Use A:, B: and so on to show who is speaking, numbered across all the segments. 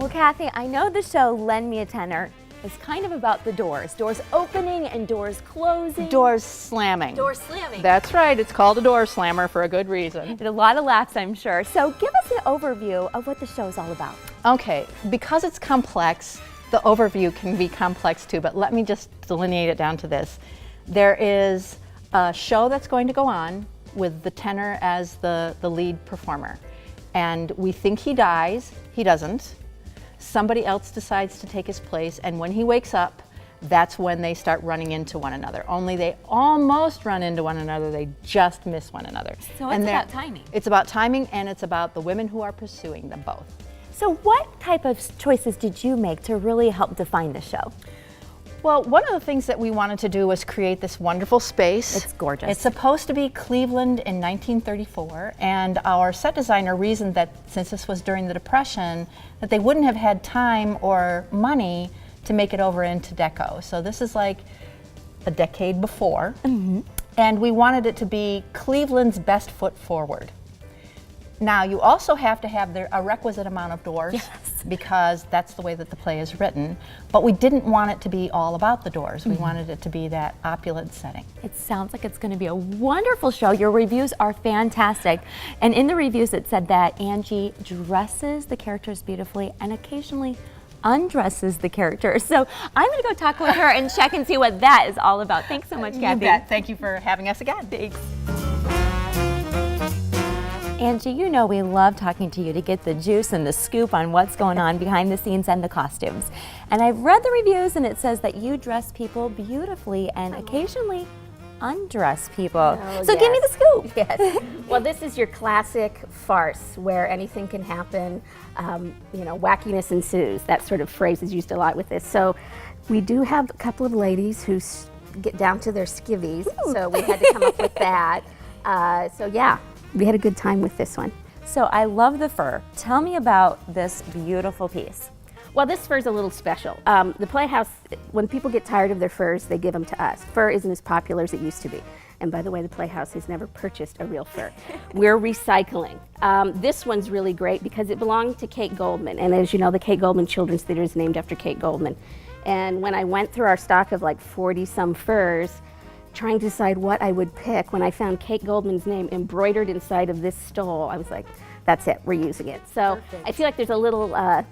A: Well, Kathy, I know the show Lend Me a Tenor is kind of about the doors. Doors opening and doors closing.
B: Doors slamming.
A: Doors slamming.
B: That's right. It's called a door slammer for a good reason.
A: And a lot of laughs, I'm sure. So give us an overview of what the show is all about.
B: Okay, because it's complex, the overview can be complex too, but let me just delineate it down to this. There is a show that's going to go on with the tenor as the lead performer. And we think he dies. He doesn't. Somebody else decides to take his place, and when he wakes up, that's when they start running into one another. Only they almost run into one another, they just miss one another.
A: So it's about timing.
B: It's about timing, and it's about the women who are pursuing them both.
A: So what type of choices did you make to really help define the show?
B: Well, one of the things that we wanted to do was create this wonderful space.
A: It's gorgeous.
B: It's supposed to be Cleveland in 1934, and our set designer reasoned that since this was during the Depression, that they wouldn't have had time or money to make it over into deco. So this is like a decade before, and we wanted it to be Cleveland's best foot forward. Now, you also have to have a requisite amount of doors, because that's the way that the play is written, but we didn't want it to be all about the doors. We wanted it to be that opulent setting.
A: It sounds like it's going to be a wonderful show. Your reviews are fantastic. And in the reviews it said that Angie dresses the characters beautifully and occasionally undresses the characters. So I'm going to go talk with her and check and see what that is all about. Thanks so much, Kathy.
B: You bet. Thank you for having us again.
A: Thanks. Angie, you know we love talking to you to get the juice and the scoop on what's going on behind the scenes and the costumes. And I've read the reviews and it says that you dress people beautifully and occasionally undress people.
C: Oh,
A: so give me the scoop.
C: Yes. Well, this is your classic farce where anything can happen. You know, wackiness ensues. That sort of phrase is used a lot with this. So we do have a couple of ladies who get down to their skivvies. So we had to come up with that. So yeah. We had a good time with this one.
A: So I love the fur. Tell me about this beautiful piece.
C: Well, this fur is a little special. The Playhouse, when people get tired of their furs, they give them to us. Fur isn't as popular as it used to be. And by the way, the Playhouse has never purchased a real fur. We're recycling. This one's really great because it belonged to Kate Goldman. And as you know, the Kate Goldman Children's Theater is named after Kate Goldman. And when I went through our stock of like 40-some furs, trying to decide what I would pick, when I found Kate Goldman's name embroidered inside of this stole, I was like, that's it, we're using it. So perfect. I feel like there's a little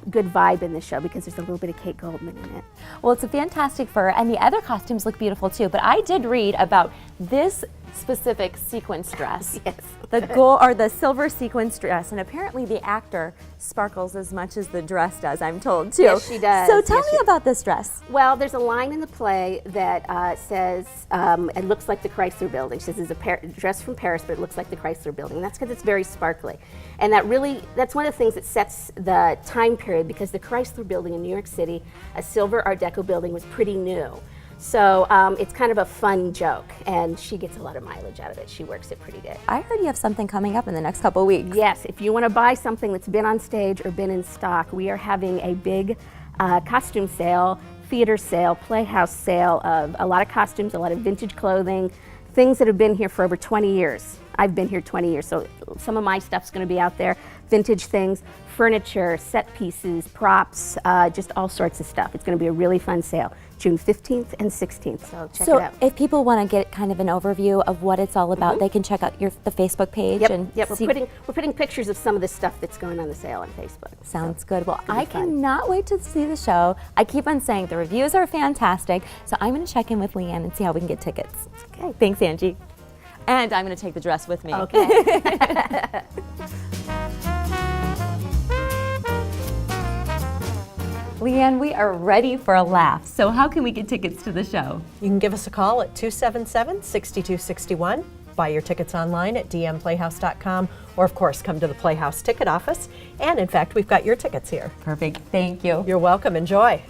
C: good vibe in the show because there's a little bit of Kate Goldman in it.
A: Well, it's a fantastic fur, and the other costumes look beautiful too, but I did read about this specific sequence dress.
C: Yes.
A: The gold or the silver sequence dress, and apparently the actor sparkles as much as the dress does, I'm told too.
C: Yes, she does.
A: So tell me about this dress.
C: Well, there's a line in the play that says, it looks like the Chrysler Building. She says it's a dress from Paris, but it looks like the Chrysler Building. And that's because it's very sparkly. And that's one of the things that sets the time period, because the Chrysler Building in New York City, a silver Art Deco building, was pretty new. So it's kind of a fun joke, and she gets a lot of mileage out of it. She works it pretty good.
A: I heard you have something coming up in the next couple of weeks.
C: Yes, if you want to buy something that's been on stage or been in stock, we are having a big costume sale, theater sale, playhouse sale of a lot of costumes, a lot of vintage clothing, things that have been here for over 20 years. I've been here 20 years, so some of my stuff's going to be out there. Vintage things, furniture, set pieces, props, just all sorts of stuff. It's going to be a really fun sale, June 15th and 16th, so check it out.
A: So if people want to get kind of an overview of what it's all about, they can check out the Facebook page.
C: Yep. We're putting pictures of some of the stuff that's going on the sale on Facebook.
A: Sounds good. Well, I cannot wait to see the show. I keep on saying the reviews are fantastic, so I'm going to check in with Leanne and see how we can get tickets.
C: Okay.
A: Thanks, Angie. And I'm going to take the dress with me.
C: Okay.
A: Leanne, we are ready for a laugh. So how can we get tickets to the show?
D: You can give us a call at 277-6261. Buy your tickets online at dmplayhouse.com, or of course come to the Playhouse ticket office. And in fact, we've got your tickets here.
A: Perfect. Thank you.
D: You're welcome. Enjoy.